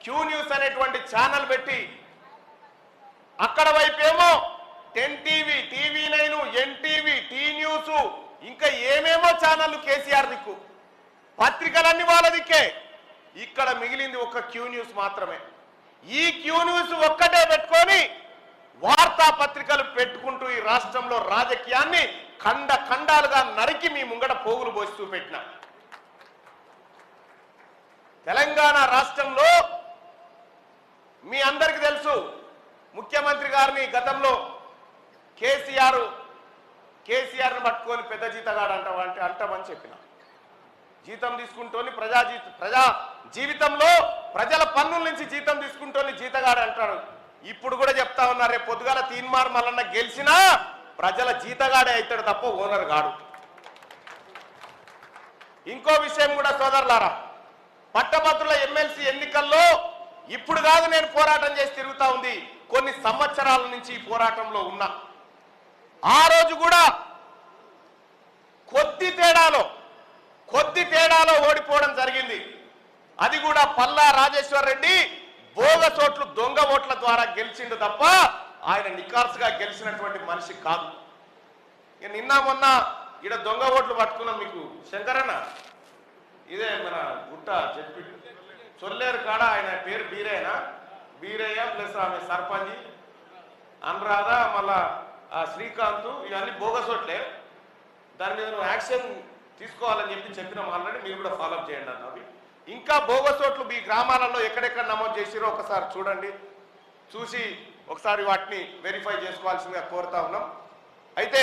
Q news అనేటువంటి channel పెట్టి అక్కడ వైపేమో 10 TV, TV9, NTV, T news, ఇంకా ఏమేమో ఛానళ్ళు కేసీఆర్ దిక్కు, పత్రికలన్నీ వాళ్ళ దిక్కే. ఇక్కడ మిగిలింది ఒక క్యూ న్యూస్ మాత్రమే. ఈ క్యూ న్యూస్ ఒక్కటే పెట్టుకొని వార్తాపత్రికలు పెట్టుకుంటూ ఈ రాష్ట్రంలో రాజకీయాన్ని ఖండాలుగా నరికి మీ ముంగట పోగులు పోసి చూపెట్టిన. తెలంగాణ రాష్ట్రంలో మీ అందరికీ తెలుసు, ముఖ్యమంత్రి గారిని గతంలో కేసీఆర్ని పట్టుకొని పెద్ద జీతగాడు అంటామని చెప్పిన. జీతం తీసుకుంటోని ప్రజా జీవితంలో ప్రజల పన్నుల నుంచి జీతం తీసుకుంటోని జీతగాడు అంటాడు. ఇప్పుడు కూడా చెప్తా ఉన్నారు, రేపు పొద్దుగాల తీన్మార్ మల్లన్న గెలిచినా ప్రజల జీతగాడే అవుతాడు తప్ప ఓనర్ గాడు. ఇంకో విషయం కూడా సోదరులారా, పట్టభద్రుల ఎమ్మెల్సీ ఎన్నికల్లో ఇప్పుడు కాదు నేను పోరాటం చేసి తిరుగుతా ఉంది, కొన్ని సంవత్సరాల నుంచి ఈ పోరాటంలో ఉన్నా. ఆ రోజు కూడా కొద్ది తేడాలో ఓడిపోవడం జరిగింది. అది కూడా పల్లా రాజేశ్వర్ రెడ్డి బోగస్ ఓట్లు, దొంగ ఓట్ల ద్వారా గెలిచిండు తప్ప ఆయన నికార్సుగా గెలిచినటువంటి మనిషి కాదు. నిన్న మొన్న ఈడ దొంగ ఓట్లు పట్టుకున్నాం. మీకు శంకరన్న ఇదే మన గుట్ట చెప్పి చొల్లేరు కాడ ఆయన పేరు బీరయ్య ప్లస్ ఆమె సర్పంచి అనురాధ, మళ్ళా శ్రీకాంత్, ఇవన్నీ బోగస్ ఓట్లే. దాని మీద యాక్షన్ తీసుకోవాలని చెప్పినాం ఆల్రెడీ. మీరు కూడా ఫాలోఅప్ చేయండి అన్నవి. ఇంకా బోగస్ ఓట్లు మీ గ్రామాలలో ఎక్కడెక్కడ నమోదు చేసిరో ఒకసారి చూడండి, చూసి ఒకసారి వాటిని వెరిఫై చేసుకోవాల్సిందిగా కోరుతా ఉన్నాం. అయితే